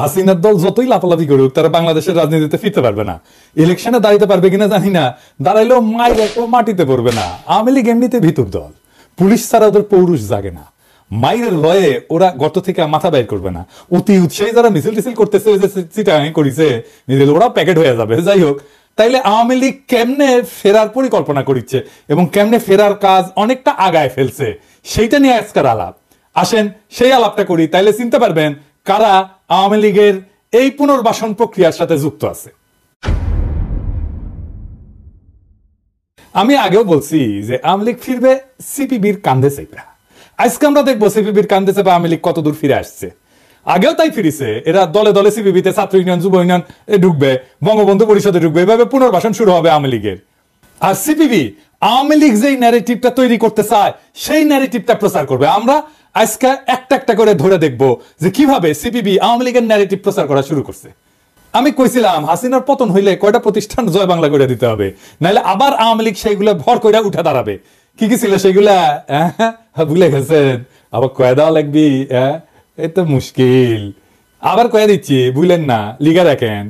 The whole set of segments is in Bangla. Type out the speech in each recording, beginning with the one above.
হাসিনার দল যতই লাফালাফি করুক তারা বাংলাদেশের রাজনীতিতে ফিরতে পারবে না। ইলেকশনে দাঁড়াতে পারবে কিনা জানি না, দাঁড়াইলেও মাটিতে পড়বে না। আওয়ামী লীগ এমনিতে ভিতর দল, পুলিশ ছাড়া ওদের পৌরুষ জাগে না। মাইরের ভয়ে ওরা গর্ত থেকে মাথা বাইর করবে না। অতি উৎসাহী যারা মিছিল টিছিল করতেছে, ওই যে চিটাগাং করেছে মিছিল, ওরা প্যাকেট হয়ে যাবে। যাই হোক, তাইলে আওয়ামী লীগ কেমনে ফেরার পরিকল্পনা করছে এবং কেমনে ফেরার কাজ অনেকটা আগায় ফেলছে, সেইটা নিয়ে আজকের আলাপ। আসেন সেই আলাপটা করি, তাইলে চিনতে পারবেন কারা আওয়ামী লীগের এই পুনর্বাসন প্রক্রিয়ার সাথে যুক্ত আছে। আমি আগেও বলছি যে আওয়ামী লীগ ফিরবে সিপিবির কান্ধে চেপে। আজকে আমরা দেখবো সিপিবির কান্ধে চেপে আওয়ামী লীগ কতদূর ফিরে আসছে। আগেও তাই ফিরেছে, এরা দলে দলে সিপিবিতে ছাত্র ইউনিয়ন, যুব ইউনিয়ন ঢুকবে, বঙ্গবন্ধু পরিষদে ঢুকবে, এভাবে পুনর্বাসন শুরু হবে আওয়ামী লীগের। আর সিপিবি আওয়ামী লীগ যেই ন্যারেটিভটা তৈরি করতে চায় সেই ন্যারেটিভটা প্রচার করবে। আমরা আজকে একটা একটা করে ধরে দেখবো যে কিভাবে সিপিবি আওয়ামী লীগের ন্যারেটিভ প্রচার করা শুরু করছে। আমি কইছিলাম হাসিনার পতন হইলে কয়টা প্রতিষ্ঠান জয় বাংলা করে দিতে হবে, নাহলে আবার আওয়ামী লীগ সেইগুলো ভর করে উঠে দাঁড়াবে। কি কি ছিল সেগুলা ভুলে গেছেন? আবার কয়ে দেওয়া লাগবি, এই তো মুশকিল। আবার কয়ে দিচ্ছি, ভুলেন না, লিখে রাখেন,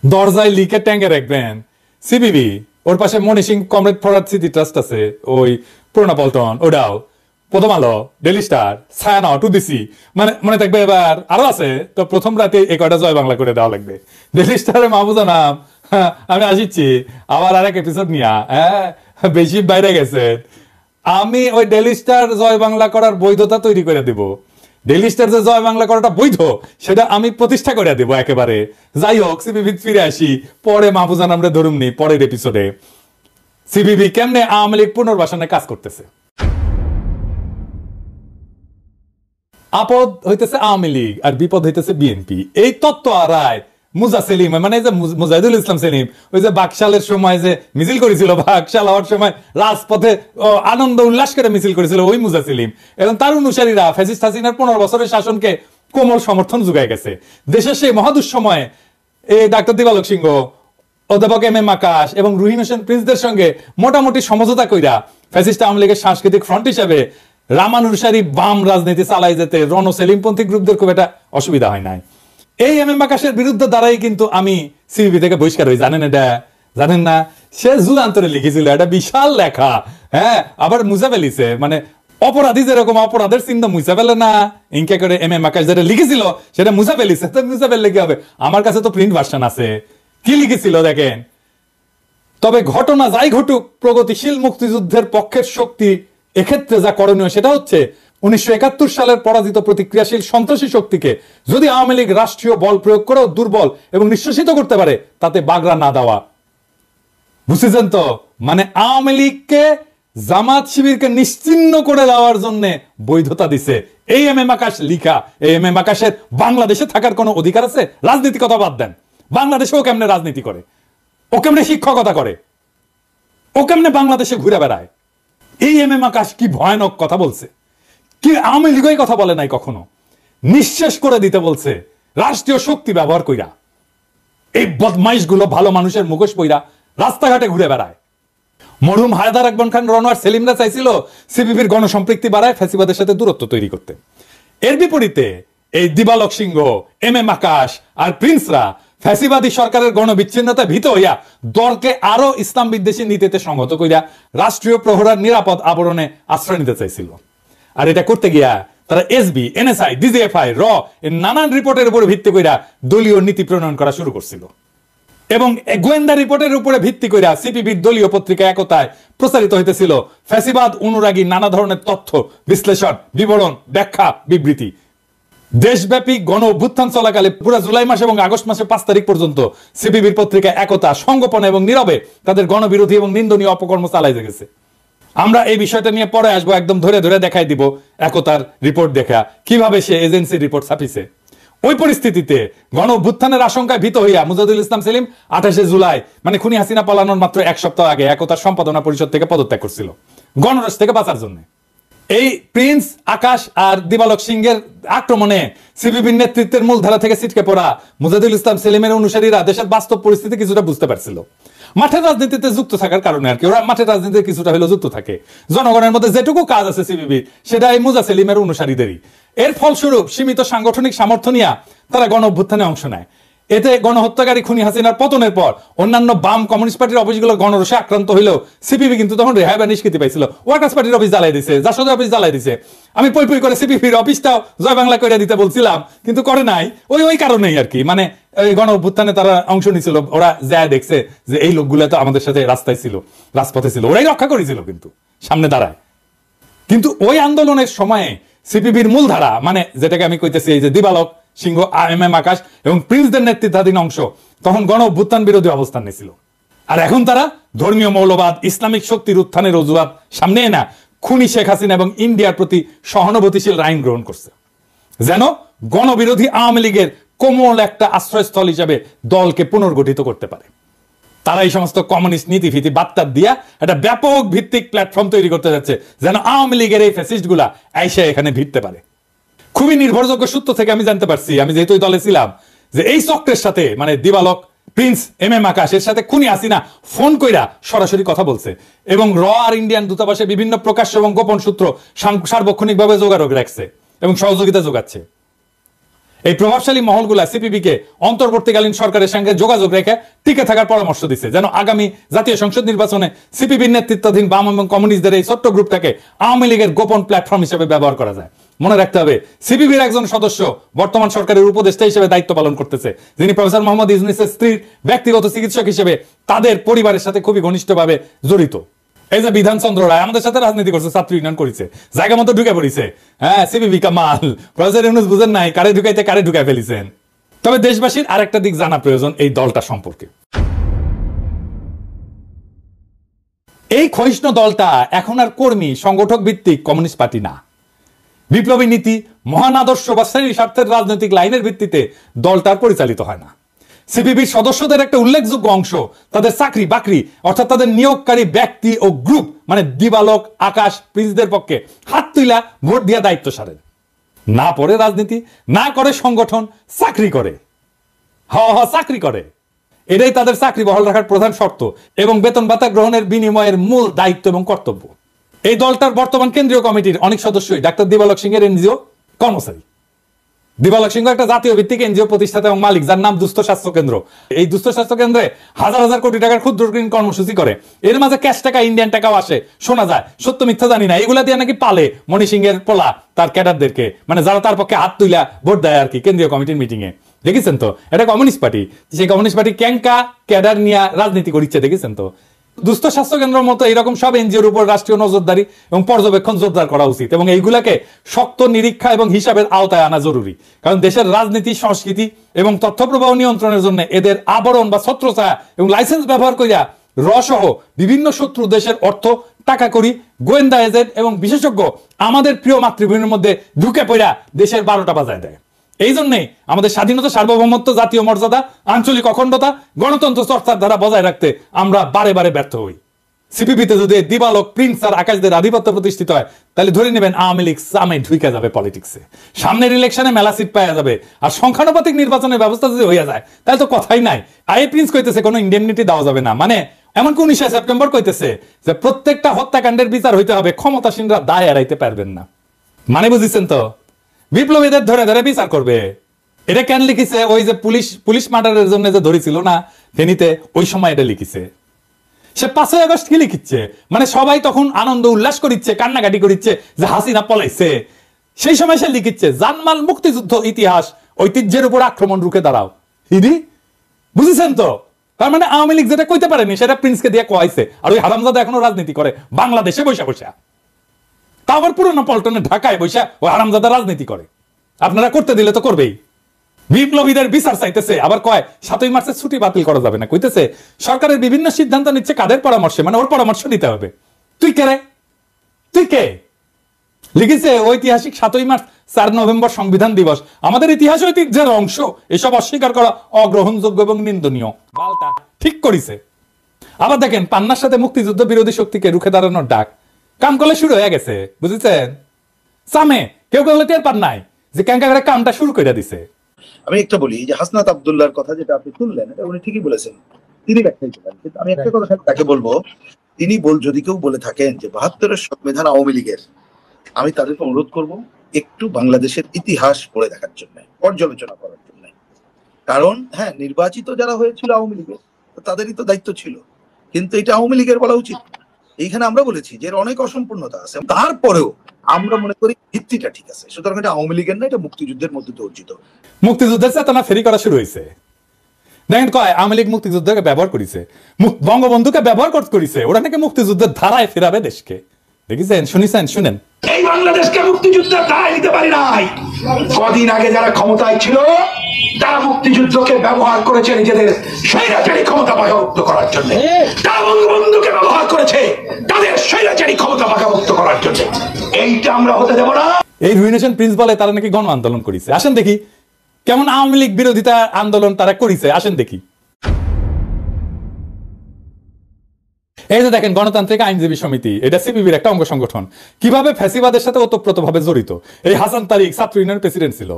দরজায় লিখে ট্যাঙ্কে রাখবেন। সিপিবি, ওর পাশে মনি সিং কমরেড ফরওয়ার্ড স্মৃতি ট্রাস্ট আছে, ওই পুরোনা পল্টন, ওটাও, প্রথম আলো, ডেইলি স্টার, ছায়ানট, টুবিসি, মানে মনে থাকবে। এবার আরো আছে, তো প্রথম রাতে এই কয়টা জয় বাংলা করে দেওয়া লাগবে। ডেইলি স্টারের মাহবুজা নাম, আমি আসিচ্ছি আবার আরেক এপিসোড নিয়া, বেশি বাইরে গেছে। আমি ওই ডেইলি স্টার জয় বাংলা করার বৈধতা তৈরি করে দিব। ডেইলি স্টার যে জয় বাংলা করাটা বৈধ সেটা আমি প্রতিষ্ঠা করে দেব একেবারে। যাই হোক, সিপিবি ফিরে আসি, পরে মাহফুজা নামরে ধরুমনি পরের এপিসোডে। সিপিবি কেমনে আওয়ামী লীগ পুনর্বাসনে কাজ করতেছে। আপদ হইতেছে আওয়ামী লীগ আর বিপদ হইতেছে বিএনপি। এই তত্ত্ব আড়ায় মুজা সেলিম, মানে যে মুজাহিদুল ইসলাম সেলিম, ওই যে বাকশালের সময় যে মিছিল করেছিল, বাকশাল হওয়ার সময় রাজপথে আনন্দ উল্লাস করে মিছিল করেছিল, ওই মুজা সেলিম এবং তার অনুসারীরা ফ্যাসিস্ট হাসিনার 15 বছরের শাসনকে কোমল সমর্থন যোগায় গেছে। দেশের সেই মহাদুঃসময়ে এই ডাক্তার দিবালোক সিংহ, অধ্যাপক এম এম আকাশ এবং রুহিন হোসেন প্রিন্সদের সঙ্গে মোটামুটি সমঝোতা কইরা ফ্যাসিস্ট আওয়ামী লীগের সাংস্কৃতিক ফ্রন্ট হিসেবে রামানুসারী বাম রাজনীতি চালাই যেতে রণ সেলিমপন্থী গ্রুপদের খুব একটা অসুবিধা হয় নাই। এই এম এম আকাশের বিরুদ্ধে দ্বারাই কিন্তু আমি সিপিবি থেকে বহিষ্কার হই। জানেন এটা? জানেন না? সে যুগান্তরে লিখেছিল, এটা বিশাল লেখা। আবার মুছে ফেলিছে, মানে অপরাধী যেরকম অপরাধের চিহ্ন মুছে ফেলে না, ইনকে করে এম এম আকাশ যেটা লিখেছিল সেটা মুছে ফেলিছে। তো মুছে ফেললে কি হবে? আমার কাছে তো প্রিন্ট ভার্সন আছে। কি লিখেছিল দেখেন। তবে ঘটনা যাই ঘটুক, প্রগতিশীল মুক্তিযুদ্ধের পক্ষের শক্তি এক্ষেত্রে যা করণীয় সেটা হচ্ছে 1971 সালের পরাজিত প্রতিক্রিয়াশীল সন্ত্রাসী শক্তিকে যদি আওয়ামী লীগ রাষ্ট্রীয় বল প্রয়োগ করেও দুর্বল এবং নিঃশেষিত করতে পারে, তাতে বাগড়া না দেওয়া। বুঝছেন তো? মানে আওয়ামী লীগকে, জামাত শিবিরকে নিশ্চিহ্ন করে দেওয়ার জন্য বৈধতা দিছে এই এম এম আকাশ লিখা। এই এম এম আকাশের বাংলাদেশে থাকার কোনো অধিকার আছে? রাজনীতি কথা বাদ দেন, বাংলাদেশে ও কেমনে রাজনীতি করে, ও কেমনে শিক্ষকতা করে, ও কেমনে বাংলাদেশে ঘুরে বেড়ায়? এই এম এম আকাশ কি ভয়ানক কথা বলছে! কি আওয়ামী লীগই কথা বলে নাই কখনো, নিঃশেষ করে দিতে বলছে রাষ্ট্রীয় শক্তি ব্যবহার কইরা। এই বদমাইশ গুলো ভালো মানুষের মুখোশ পইরা রাস্তাঘাটে ঘুরে বেড়ায়। মরহুম হায়দার আকবর খান, রনোয়ার সেলিমরা চাইছিল সিপিবির গণসম্পৃক্তি বাড়ায় ফ্যাসিবাদের সাথে দূরত্ব তৈরি করতে। এর বিপরীতে এই দিবালোক সিংহ, এম এম আকাশ আর প্রিন্সরা ফ্যাসিবাদী সরকারের গণবিচ্ছিন্নতা ভীত হইয়া দলকে আরো ইসলাম বিদ্বেষী নীতিতে সংহত কইরা রাষ্ট্রীয় প্রহরার নিরাপদ আবরণে আশ্রয় নিতে চাইছিল। আর এটা করতে গিয়া তারা এসবি, এনএসআই, ডিজিএফআই, র এর নানান রিপোর্টের উপরে ভিত্তি কইরা দলীয় নীতি প্রণয়ন করা শুরু করছিল এবং গোয়েন্দা রিপোর্টের উপরে ভিত্তি কইরা সিপিবির দলীয় পত্রিকা একতায় প্রচারিত হইতেছিল ফ্যাসিবাদ অনুরাগী নানা ধরনের তথ্য, বিশ্লেষণ, বিবরণ, ব্যাখ্যা, বিবৃতি। দেশব্যাপী গণ অভ্যুত্থান চলাকালে পুরো জুলাই মাস এবং আগস্ট মাসে 5 তারিখ পর্যন্ত সিপিবির পত্রিকা একতা সংগোপনে এবং নীরবে তাদের গণবিরোধী এবং নিন্দনীয় অপকর্ম চালাই গেছে। আমরা এই বিষয়টা নিয়ে পরে আসবো, একদম ধরে ধরে দেখাই দিব একতার রিপোর্ট দেখা কিভাবে সে এজেন্সির রিপোর্ট ছাপিছে। ওই পরিস্থিতিতে গণ অভ্যুত্থানের আশঙ্কায় ভীত হইয়া মুজাহিদুল ইসলাম সেলিম 28 জুলাই, মানে খুনি হাসিনা পালানোর মাত্র 1 সপ্তাহ আগে একতার সম্পাদনা পরিষদ থেকে পদত্যাগ করছিল গণরোষ থেকে বাঁচার জন্য। এই প্রিন্স, আকাশ আর দিবালোক সিংহের আক্রমণে সিপিবির নেতৃত্বের মূলধারা থেকে ছিটকে পড়া মুজাহিদুল ইসলাম সেলিমের অনুসারীরা দেশের বাস্তব পরিস্থিতি কিছুটা বুঝতে পারছিল। মাঠের রাজনীতিতে যুক্ত থাকার কারণে আর কি, ওরা মাঠের রাজনীতিতে কিছুটা হলেও যুক্ত থাকে। জনগণের মধ্যে যেটুকু কাজ আছে সিপিবির, সেটা এই মুজা সেলিমের অনুসারীদেরই। এর ফলস্বরূপ সীমিত সাংগঠনিক সামর্থ্য নিয়ে তারা গণ অভ্যুত্থানে অংশ নেয়। এতে গণহত্যাকারী খুনি হাসিনার পতনের পর অন্যান্য বাম কমিউনিস্ট পার্টির অফিসগুলো গণরোষে আক্রান্ত হইলেও সিপিবি কিন্তু তখন রেহাই বা নিষ্কৃতি পাইছিল। ওয়ার্কার্স পার্টির অফিস জ্বালাই দিছে, জাসদ অফিস জ্বালাই দিছে। আমি পই পই করে সিপিবির অফিসটাও জয় বাংলা করে দিতে বলছিলাম, কিন্তু করে নাই। ওই কারণেই আর কি, মানে এই গণ অভ্যুত্থানে তারা অংশ নিছিল। ওরা যা দেখছে যে এই লোকগুলো তো আমাদের সাথে রাস্তায় ছিল, রাজপথে ছিল, ওরাই রক্ষা করেছিল কিন্তু সামনে দাঁড়ায়। কিন্তু ওই আন্দোলনের সময়ে সিপিবির মূলধারা, মানে যেটাকে আমি কইতেছি এই যে দিবালক সিংহ, এম আকাশ এবং প্রিন্সদের নেতৃত্বাধীন অংশ তখন গণ অভ্যুত্থান বিরোধী অবস্থান নিয়েছিল। আর এখন তারা ধর্মীয় মৌলবাদ, ইসলামিক শক্তির উত্থানের অজুহাত সামনে এনে খুনি শেখ হাসিনা এবং ইন্ডিয়ার প্রতি সহানুভূতিশীল আইন গ্রহণ করছে, যেন গণবিরোধী আওয়ামী লীগের কোমল একটা আশ্রয়স্থল হিসেবে দলকে পুনর্গঠিত করতে পারে। তারা এই সমস্ত কমিউনিস্ট নীতি ফিতি বার্তার দিয়া একটা ব্যাপক ভিত্তিক প্ল্যাটফর্ম তৈরি করতে যাচ্ছে, যেন আওয়ামী লীগের এই ফ্যাসিস্ট গুলা আইসা এখানে ভিড়তে পারে। খুবই নির্ভরযোগ্য সূত্র থেকে আমি জানতে পারছি, আমি যেহেতু দলে ছিলাম, যে এই চক্রের সাথে মানে দিবালক, প্রিন্স, এম আকাশ এর সাথে খুনি হাসিনা ফোন কইরা সরাসরি কথা বলছে এবং র আর ইন্ডিয়ান দূতাবাসে বিভিন্ন প্রকাশ্য এবং গোপন সূত্র সার্বক্ষণিকভাবে যোগাযোগ রাখছে এবং সহযোগিতা যোগাচ্ছে। এই প্রভাবশালী মহলগুলা সিপিবি কে অন্তর্বর্তীকালীন সরকারের সঙ্গে যোগাযোগ রেখে টিকে থাকার পরামর্শ দিচ্ছে, যেন আগামী জাতীয় সংসদ নির্বাচনে সিপিবির নেতৃত্বাধীন বাম এবং কমিউনিস্টদের এই ছোট্ট গ্রুপটাকে আওয়ামী লীগের গোপন প্ল্যাটফর্ম হিসেবে ব্যবহার করা যায়। মনে রাখতে হবে, সিপিবির একজন সদস্য বর্তমান সরকারের উপদেষ্টা হিসেবে দায়িত্ব পালন করতেছে, যিনি প্রফেসর মোহাম্মদ ইউনূসের স্ত্রীর ব্যক্তিগত চিকিৎসক হিসেবে তাদের পরিবারের সাথে খুবই ঘনিষ্ঠভাবে জড়িত। এই যে বিধানচন্দ্র রায় আমাদের সাথে রাজনীতি করছে, ছাত্র ইউনিয়ন করেছে, জায়গা মতো ঢুকে পড়িছে। হ্যাঁ, সিপিবি কামাল, প্রফেসর ইউনূস বুঝেন নাই কারে ঢুকাইতে কারে ঢুকাই ফেলিছেন। তবে দেশবাসীর আরেকটা দিক জানা প্রয়োজন এই দলটা সম্পর্কে। এই ক্ষয়িষ্ণু দলটা এখন আর কর্মী সংগঠক ভিত্তিক কমিউনিস্ট পার্টি না। বিপ্লবী নীতি, মহান আদর্শ বা শ্রেণী স্বার্থের রাজনৈতিক লাইনের ভিত্তিতে দলটার পরিচালিত হয় না। সিপিবির সদস্যদের একটা উল্লেখযোগ্য অংশ তাদের চাকরি বাকরি অর্থাৎ তাদের নিয়োগকারী ব্যক্তি ও গ্রুপ মানে দিবালক, আকাশ, প্রিন্সদের পক্ষে হাত তুইলা ভোট দিয়া দায়িত্ব সারেন। না পড়ে রাজনীতি, না করে সংগঠন, চাকরি করে। চাকরি করে, এটাই তাদের চাকরি বহাল রাখার প্রধান শর্ত এবং বেতন ভাতা গ্রহণের বিনিময়ের মূল দায়িত্ব এবং কর্তব্য। এই দলটার বর্তমান কেন্দ্রীয় কমিটির অনেক সদস্যই ডাক্তার দিবালক সিংহের এনজিও কর্মচারী। দিবালক সিংহ একটা জাতীয় ভিত্তিক এনজিও প্রতিষ্ঠাতা এবং মালিক, যার নাম দুস্থ স্বাস্থ্য কেন্দ্র। এই দুস্থ স্বাস্থ্য কেন্দ্রে হাজার হাজার কোটি টাকার ক্ষুদ্র ঋণ কর্মসূচি করে। এর মাঝে ক্যাশ টাকা, ইন্ডিয়ান টাকাও আসে, শোনা যায়, সত্য মিথ্যা জানি না। এগুলা দিয়ে নাকি পালে মণি সিংহের পোলা তার ক্যাডারদেরকে, মানে যারা তার পক্ষে হাত তুইলা ভোট দেয় আর কি কেন্দ্রীয় কমিটির মিটিং এ। দেখেছেন তো, এটা কমিউনিস্ট পার্টি। সেই কমিউনিস্ট পার্টি ক্যাঙ্কা ক্যাডার নিয়ে রাজনীতি করিচ্ছে, দেখেছেন তো। দুস্থ স্বাস্থ্য কেন্দ্রের মতো এরকম সব এনজিওর উপর রাষ্ট্রীয় নজরদারি এবং পর্যবেক্ষণ জোরদার করা উচিত এবং এইগুলাকে শক্ত নিরীক্ষা এবং হিসাবের আওতায় আনা জরুরি। কারণ দেশের রাজনীতি, সংস্কৃতি এবং তথ্য প্রবাহ নিয়ন্ত্রণের জন্য এদের আবরণ বা ছত্রছায়া এবং লাইসেন্স ব্যবহার করিয়া সহ বিভিন্ন শত্রু দেশের অর্থ, টাকা করি, গোয়েন্দা এজেন্ট এবং বিশেষজ্ঞ আমাদের প্রিয় মাতৃভূমির মধ্যে ঢুকে পড়া দেশের 12টা বাজায় দেয়। এই জন্যই আমাদের স্বাধীনতা, সার্বভৌমত্ব, জাতীয় মর্যাদা, আঞ্চলিক অখণ্ডতা, গণতন্ত্র চর্চার দ্বারা বজায় রাখতে আমরা বারে বারে ব্যর্থ হই। সিপিবিতে যদি দিবালক, প্রিন্স আর আকাশদের আধিপত্য প্রতিষ্ঠিত হয়, তাহলে ধরে নেবেন আওয়ামী লীগ সামে ঢুকে যাবে পলিটিক্সে। সামনের ইলেকশনে মেলা সিট পাওয়া যাবে। আর সংখ্যানুপাতিক নির্বাচনের ব্যবস্থা যদি হইয়া যায়, তাহলে তো কথাই নাই। আই প্রিন্স কইতেছে কোনো ইন্ডেমনিটি দেওয়া যাবে না, মানে এমনকি 19 সেপ্টেম্বর কইতেছে যে প্রত্যেকটা হত্যাকাণ্ডের বিচার হইতে হবে, ক্ষমতাসীনরা দায় এড়াইতে পারবেন না। মানে বুঝিছেন তো, বিপ্লবীদের ধরে ধরে বিচার করবে। এটা কেন লিখিছে? ওই যে পুলিশ মার্ডারের জন্য যে ধরেছিল না ফেনীতে, ওই সময় এটা লিখিছে। সে 5ই আগস্ট কি লিখিচ্ছে, মানে সবাই তখন আনন্দ উল্লাস করিচ্ছে, কান্নাকাটি করিচ্ছে যে হাসিনা পলাইছে। সেই সময় সে লিখিচ্ছে জানমাল মুক্তিযুদ্ধ ইতিহাস, ঐতিহ্যের উপর আক্রমণ রুখে দাঁড়াও। হিদি বুঝেছেন তো? তার মানে আওয়ামী লীগ যেটা কইতে পারেনি সেটা প্রিন্সকে দিয়ে কয়াইছে। আর ওই হারামজাদা এখনো রাজনীতি করে বাংলাদেশে বৈশা বৈশা, তা আবার পুরনো পল্টনে ঢাকায় বৈশা ওই হারামজাদা রাজনীতি করে। আপনারা করতে দিলে তো করবেই। বিপ্লবীদের বিচার চাইতেছে, আবার কয় 7ই মার্চের ছুটি বাতিল করা যাবে না। কইতেছে সরকারের বিভিন্ন সিদ্ধান্ত নিচ্ছে কাদের পরামর্শে, মানে ওর পরামর্শ নিতে হবে। তুই কে রে? তুই কে? লিখেছে ঐতিহাসিক 7ই মার্চ 4 নভেম্বর সংবিধান দিবস আমাদের ইতিহাস ঐতিহ্যের অংশ, এসব অস্বীকার করা অগ্রহণযোগ্য এবং নিন্দনীয়। বালটা ঠিক করিছে। আবার দেখেন পান্নার সাথে মুক্তিযুদ্ধ বিরোধী শক্তিকে রুখে দাঁড়ানোর ডাক কাম করলে শুরু হয়ে গেছে, বুঝেছেন? সামে কেউ কেউ টের পান নাই যে ক্যাঙ্কা করে কামটা শুরু করে দিছে। আমি একটা বলি যে হাসনাত আব্দুল্লাহর কথা যেটা আপনি তুললেন, এটা উনি ঠিকই বলেছেন, তিনি ব্যাখ্যা দিতে পারেন। কিন্তু আমি একটা কথা তাকে বলবো, তিনি যদি কেউ বলে থাকেন যে 72-এর সংবিধান আওয়ামী লীগের, আমি তাদেরকে অনুরোধ করব একটু বাংলাদেশের ইতিহাস পড়ে দেখার জন্য, পর্যালোচনা করার জন্য। কারণ হ্যাঁ, নির্বাচিত যারা হয়েছিল আওয়ামী লীগের, তাদেরই তো দায়িত্ব ছিল, কিন্তু এটা আওয়ামী লীগের বলা উচিত। এইখানে আমরা বলেছি যে এর অনেক অসম্পূর্ণতা আছে, তারপরেও আমরা মনে করি ভিত্তিটা ঠিক আছে। সুতরাং এটা আওয়ামী লীগের না, এটা মুক্তিযুদ্ধের মধ্যে দিয়ে অর্জিত। মুক্তিযুদ্ধের চেতনা ফেরি করা শুরু হয়েছে। দেখেন কয় আওয়ামী লীগ মুক্তিযুদ্ধকে ব্যবহার করেছে, বঙ্গবন্ধুকে ব্যবহার করেছে, ওরা নাকি মুক্তিযুদ্ধের ধারায় ফেরাবে দেশকে। দেখেছেন, শুনেছেন, শুনেন। এই বাংলাদেশকে মুক্তিযুদ্ধের ধারায় নিতে পারি নাই। কদিন আগে যারা ক্ষমতায় ছিল তারা মুক্তিযুদ্ধকে ব্যবহার করেছে নিজেদের স্বৈরাচারী ক্ষমতা পাকাভুক্ত করার জন্য। তারা বঙ্গবন্ধুকে ব্যবহার করেছে তাদের স্বৈরাচারী ক্ষমতা পাকাভুক্ত করার জন্য। এইটা আমরা হতে দেব না। এই রুইনেশন প্রিন্স বলে তারা নাকি গণ আন্দোলন করেছে। আসেন দেখি কেমন আওয়ামী লীগ বিরোধিতা আন্দোলন তারা করেছে, আসেন দেখি। এই যে দেখেন গণতান্ত্রিক আইনজীবী সমিতি, এটা সিপিবির একটা অঙ্গ সংগঠন, কিভাবে ফ্যাসিবাদের সাথে ওতপ্রোতভাবে জড়িত। এই হাসান তারিক ছাত্র ইউনিয়নের প্রেসিডেন্ট ছিল,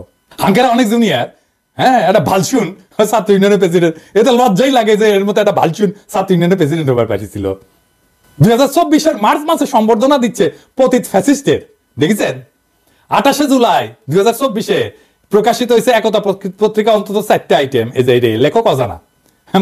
হাঙ্গেরা অনেক জুনিয়র, হ্যাঁ, একটা ভালসুন ছাত্র ইউনিয়নের প্রেসিডেন্ট। এটা লজ্জাই লাগে যে এর মতো একটা ভালসুন ছাত্র ইউনিয়নের প্রেসিডেন্ট হবার পাঠিয়েছিল। 2024 মার্চ মাসে সম্বর্ধনা দিচ্ছে পতিত ফ্যাসিস্টের, দেখেছেন? 28 জুলাই 2024 প্রকাশিত হয়েছে একতা পত্রিকা, অন্তত 4টা আইটেম। এই যে লেখক অজানা,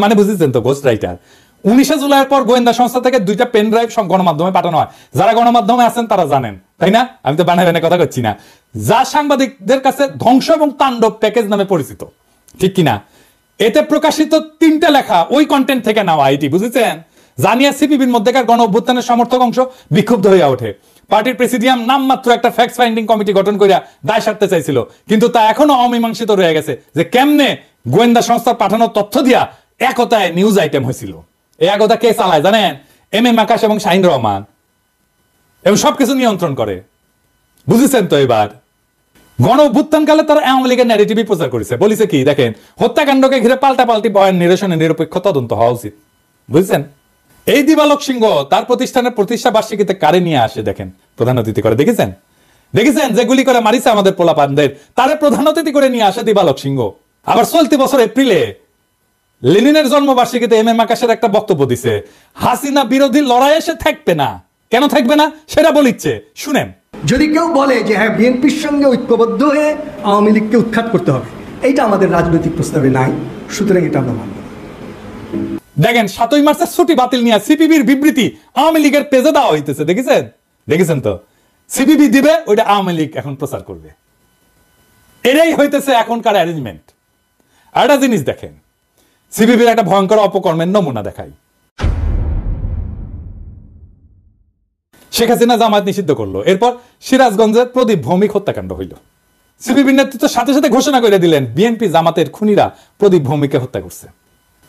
মানে বুঝেছেন তো, গোস্ট রাইটার। 19 জুলাইয়ের পর গোয়েন্দা সংস্থা থেকে 2টা পেন ড্রাইভ গণমাধ্যমে পাঠানো হয়। যারা গণমাধ্যমে আছেন তারা জানেন, তাই না? আমি তো বানায় বানায় কথা করছি না। যা সাংবাদিকদের কাছে ধ্বংস এবং তাণ্ডব প্যাকেজ নামে পরিচিত, ঠিক কিনা? এতে প্রকাশিত 3টা লেখা ওই কন্টেন্ট থেকে নেওয়া, এটি বুঝেছেন? জানিয়া সিপিবির মধ্যেকার গণ অভ্যুত্থানের সমর্থক অংশ বিক্ষুব্ধ হইয়া ওঠে। পার্টির প্রেসিডিয়াম নামমাত্র একটা ফ্যাক্ট ফাইন্ডিং কমিটি গঠন করিয়া দায় সারতে চাইছিল, কিন্তু তা এখনো অমীমাংসিত রয়ে গেছে যে কেমনে গোয়েন্দা সংস্থার পাঠানো তথ্য দিয়া একতায় নিউজ আইটেম হয়েছিল। এই একতা কে চালায় জানেন? এম আকাশ এবং শাহিন রহমান, এবং সবকিছু নিয়ন্ত্রণ করে, বুঝেছেন তো? এবার গণ অভ্যুত্থানকালে তারা আওয়ামী লীগের ন্যারেটিভই প্রচার করেছে। বলেছে কি দেখেন, হত্যাকাণ্ডকে ঘিরে পাল্টাপাল্টি বয়ান নিরসনে নিরপেক্ষ তদন্ত হওয়া উচিত, বুঝছেন? এই দিবালোক সিংহ তার প্রতিষ্ঠানের প্রতিষ্ঠা বার্ষিকীতে কারে নিয়ে আসে দেখেন, প্রধান অতিথি করে। দেখেছেন, দেখেছেন যেগুলি করে মারিছে আমাদের পোলাপানদের, তারে প্রধান অতিথি করে নিয়ে আসে দিবালোক সিংহ। আবার চলতি বছর এপ্রিলে লেনিনের জন্মবার্ষিকীতে এম আকাশের একটা বক্তব্য দিছে, হাসিনা বিরোধী লড়াইয়ে সে থাকবে না। কেন থাকবে না সেটা বলিচ্ছে, শুনেন। যদি কেউ বলে যে হ্যাঁ বিএনপির সঙ্গে ঐক্যবদ্ধ হয়ে আওয়ামী লীগকে উৎখাত করতে হবে, এইটা আমাদের রাজনৈতিক প্রস্তাবে নাই, সুতরাং এটা আমরা মানব। দেখেন 7ই মার্চের ছুটি বাতিল নিয়ে সিপিবির বিবৃতি আওয়ামী লীগের পেজে দেওয়া হইতেছে, দেখেছেন? দেখেছেন তো, সিপিবি দিবে, ওইটা আওয়ামী লীগ এখন প্রচার করবে। এটাই হইতেছে এখনকার অ্যারেঞ্জমেন্ট। আর একটা জিনিস দেখেন, সিপিবির একটা ভয়ঙ্কর অপকর্মের নমুনা দেখাই। শেখ হাসিনা জামায়াত নিষিদ্ধ করলো, এরপর সিরাজগঞ্জের প্রদীপ ভৌমিক হত্যাকাণ্ড হইল। সিপিবির নেতৃত্বের সাথে সাথে ঘোষণা করে দিলেন বিএনপি জামাতের খুনিরা প্রদীপ ভৌমিককে হত্যা করছে।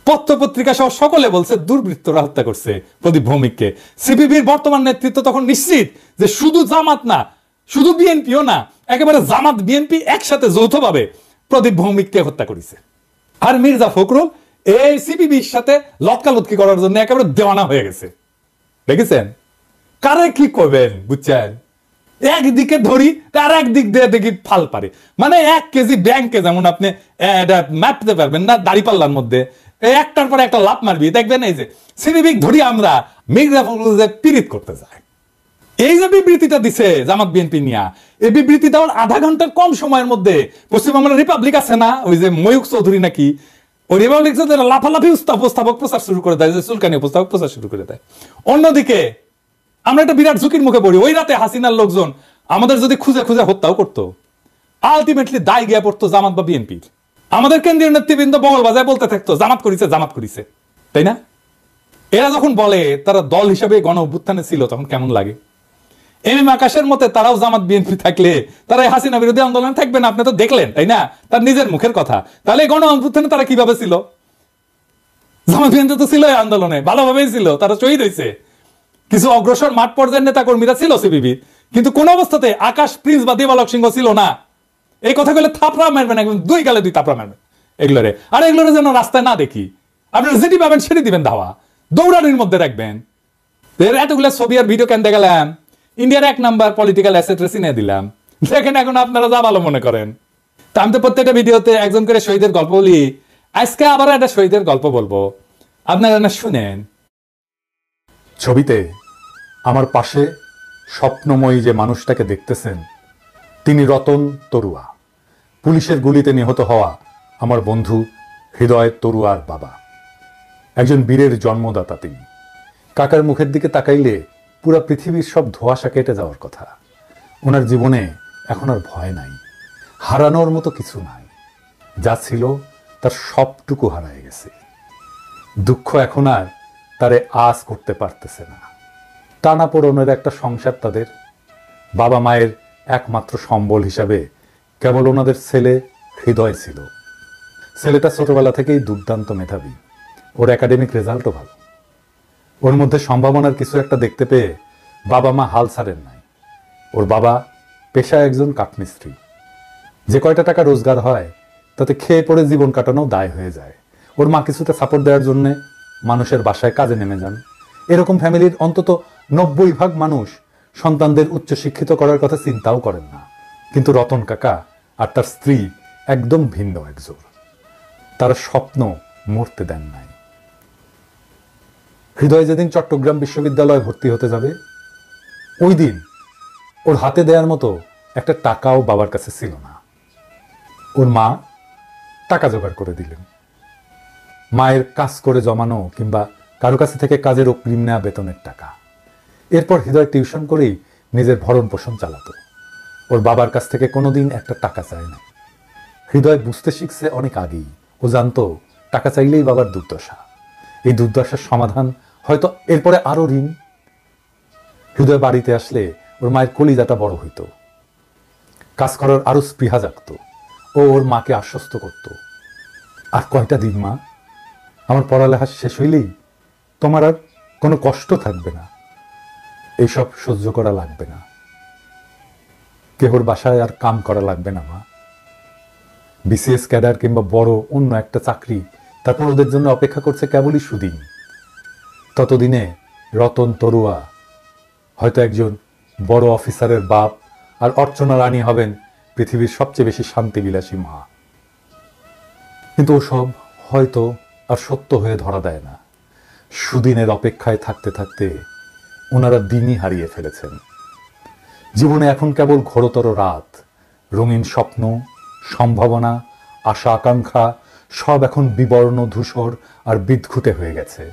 পত্র পত্রিকা সহ সকলে বলছে দুর্বৃত্তরা হত্যা করছে প্রদীপ ভৌমিককে। সিপিবির বর্তমান নেতৃত্ব তখন নিশ্চিত যে শুধু জামাত না, শুধু বিএনপিও না, একেবারে জামাত বিএনপি একসাথে যৌথভাবে প্রদীপ ভৌমিককে হত্যা করেছে। আর মির্জা ফখরুল এই সিপিবির সাথে লটকালটকি করার জন্য একেবারে দেওয়ানা হয়ে গেছে। দেখেছেন? কারে কি করবেন, বুঝছেন? একদিকে ধরি তার একদিক দিয়ে দেখি ফাল পারে, মানে 1 কেজি ব্যাংকে যেমন আপনি এটা মাপতে পারবেন না দাড়িপাল্লার মধ্যে, একটার পর একটা লাভ মারবি, দেখবেন এই যে সিপিবি ধরি আমরা মির্জা ফখরুল যে পীড়িত করতে যায়। এই যে বিবৃতিটা দিছে জামাত বিএনপি নিয়ে, এই বিবৃতি দেওয়ার আধা ঘন্টার কম সময়ের মধ্যে পশ্চিমবঙ্গের রিপাবলিক আছে না, ওই যে ময়ূক চৌধুরী নাকি, ওই রিপাবলিক লাফালাফি উপস্থাপক প্রচার শুরু করে দেয়, চুলকানি উপস্থাপক প্রচার শুরু করে দেয়। অন্যদিকে আমরা একটা বিরাট ঝুঁকির মুখে পড়ি। ওই রাতে হাসিনার লোকজন আমাদের যদি খুঁজে খুঁজে হত্যাও করতো, আলটিমেটলি দায় গিয়ে পড়তো জামাত বা বিএনপির। আমাদের কেন্দ্রীয় নেতৃবৃন্দ বগল বাজায় বলতে থাকতো জামাত করেছে, জামাত করেছে, তাই না? এরা যখন বলে তারা দল হিসাবে গণ অভ্যুত্থানে ছিল, তখন কেমন লাগে? এম আকাশের মতে তারাও জামাত বিএনপি থাকলে তারা হাসিনা বিরোধী আন্দোলন থাকবে না, আপনি তো দেখলেন, তাই না? তার নিজের মুখের কথা। তাহলে গণ অভ্যুত্থানে তারা কিভাবে ছিল? জামাত বিএনপি তো ছিল আন্দোলনে, ভালোভাবেই ছিল, তারা শহীদ হয়েছে। কিছু অগ্রসর মাঠ পর্যায়ের নেতা কর্মীরা ছিল সিপিবি, কিন্তু কোন অবস্থাতে আকাশ প্রিন্স বা দিবালক সিংহ ছিল না। এই কথা বলে থাপড়া মারবেন, একদম 2 গালে 2 থাপড়া মারবেন এগুলোরে। আর এগুলোরে যেন রাস্তায় না দেখি, আপনারা যেটি পাবেন সেটি দিবেন, ধাওয়া দৌড়ানির মধ্যে রাখবেন। এতগুলো ছবি আর ভিডিও কেন দেখালাম? ইন্ডিয়ার 1 নাম্বার পলিটিক্যাল অ্যাসেট চিনে দিলাম, দেখেন এখন আপনারা যা ভালো মনে করেন। তা আমি তো প্রত্যেকটা ভিডিওতে একজন করে শহীদের গল্প বলি, আজকে আবার একটা শহীদের গল্প বলবো, আপনারা না শুনেন। ছবিতে আমার পাশে স্বপ্নময়ী যে মানুষটাকে দেখতেছেন, তিনি রতন তরুয়া, পুলিশের গুলিতে নিহত হওয়া আমার বন্ধু হৃদয় তরুয়ার বাবা। একজন বীরের জন্মদাতা তিনি। কাকার মুখের দিকে তাকাইলে পুরা পৃথিবীর সব ধোঁয়াশা কেটে যাওয়ার কথা। ওনার জীবনে এখন আর ভয় নাই, হারানোর মতো কিছু নাই। যা ছিল তার সবটুকু হারায় গেছে। দুঃখ এখন আর তারে আস করতে পারতেছে না। টানাপোড়নের একটা সংসার তাদের। বাবা মায়ের একমাত্র সম্বল হিসাবে কেবল ওনাদের ছেলে হৃদয় ছিল। ছেলেটা ছোটবেলা থেকেই দুর্দান্ত মেধাবী, ওর একাডেমিক রেজাল্টও ভালো। ওর মধ্যে সম্ভাবনার কিছু একটা দেখতে পেয়ে বাবা মা হাল ছাড়েন নাই। ওর বাবা পেশায় একজন কাঠমিস্ত্রি। যে কয়টা টাকা রোজগার হয় তাতে খেয়ে পড়ে জীবন কাটানো দায় হয়ে যায়। ওর মা কিছুটা সাপোর্ট দেওয়ার জন্য মানুষের বাসায় কাজে নেমে যান। এরকম ফ্যামিলির অন্তত 90% মানুষ সন্তানদের উচ্চশিক্ষিত করার কথা চিন্তাও করেন না। কিন্তু রতন কাকা আর তার স্ত্রী একদম ভিন্ন একজন। তারা স্বপ্ন মরতে দেন নাই। হৃদয় যেদিন চট্টগ্রাম বিশ্ববিদ্যালয়ে ভর্তি হতে যাবে, ওই দিন ওর হাতে দেওয়ার মতো একটা টাকাও বাবার কাছে ছিল না। ওর মা টাকা জোগাড় করে দিলেন। মায়ের কাজ করে জমানো কিংবা কারো কাছে থেকে কাজের অগ্রিম নেওয়া বেতনের টাকা। এরপর হৃদয় টিউশন করেই নিজের ভরণ পোষণ চালাতো। ওর বাবার কাছ থেকে কোনোদিন একটা টাকা চায় না। হৃদয় বুঝতে শিখছে অনেক আগেই। ও জানতো টাকা চাইলেই বাবার দুর্দশা। এই দুর্দশার সমাধান হয়তো এরপরে আরো ঋণ। হৃদয় বাড়িতে আসলে ওর মায়ের কলিজাটা বড় হইতো। কাজ করার আরো স্পৃহা জাগত। ও ওর মাকে আশ্বস্ত করত, আর কয়টা দিন মা, আমার পড়ালেখা শেষ হইলেই তোমার আর কোনো কষ্ট থাকবে না। এইসব সহ্য করা লাগবে না। কেহর বাসায় আর কাম করা লাগবে না মা। বিসিএস ক্যাডার কিংবা বড় অন্য একটা চাকরি তারপর ওদের জন্য অপেক্ষা করছে কেবলই সুদিন। ততদিনে রতন তরুয়া হয়তো একজন বড় অফিসারের বাপ, আর অর্চনা রানী হবেন পৃথিবীর সবচেয়ে বেশি শান্তিবিলাসী মা। কিন্তু ওসব হয়তো আর সত্য হয়ে ধরা দেয় না। সুদিনের অপেক্ষায় থাকতে থাকতে ওনারা দিনই হারিয়ে ফেলেছেন। জীবনে এখন কেবল ঘোরতর রাত। রঙিন স্বপ্ন, সম্ভাবনা, আশা আকাঙ্ক্ষা সব এখন বিবর্ণ, ধূসর আর বিদঘুটে হয়ে গেছে।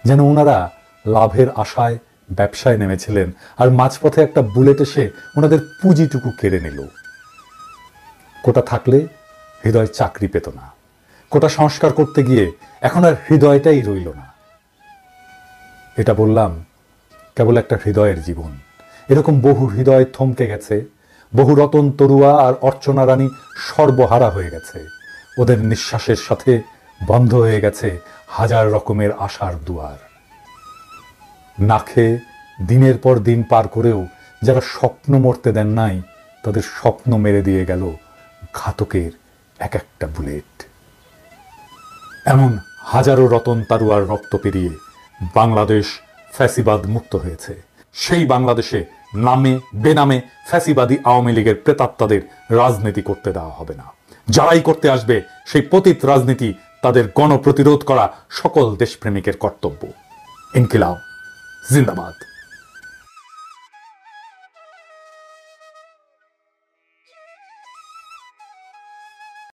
যেন ওনারা লাভের আশায় ব্যবসায় নেমেছিলেন, আর মাঝপথে একটা বুলেট এসে ওনাদের পুঁজিটুকু কেড়ে নিল। কোটা থাকলে হৃদয় চাকরি পেত না। কোটা সংস্কার করতে গিয়ে এখন আর হৃদয়টাই রইল না। এটা বললাম কেবল একটা হৃদয়ের জীবন। এরকম বহু হৃদয় থমকে গেছে। বহু রতন তরুয়া আর অর্চনা রানী সর্বহারা হয়ে গেছে। ওদের নিঃশ্বাসের সাথে বন্ধ হয়ে গেছে হাজার রকমের আশার দুয়ার। না খেয়ে দিনের পর দিন পার করেও যারা স্বপ্ন মরতে দেন নাই, তাদের স্বপ্ন মেরে দিয়ে গেল ঘাতকের এক একটা বুলেট। এমন হাজারো রতন তারুয়ার রক্ত পেরিয়ে বাংলাদেশ ফ্যাসিবাদ মুক্ত হয়েছে। সেই বাংলাদেশে নামে বেনামে ফ্যাসিবাদী আওয়ামী লীগের প্রেতাত্মাদের রাজনীতি করতে দেওয়া হবে না। যারাই করতে আসবে সেই পতিত রাজনীতি, তাদের গণপ্রতিরোধ করা সকল দেশপ্রেমিকের কর্তব্য। ইনকিলাব জিন্দাবাদ।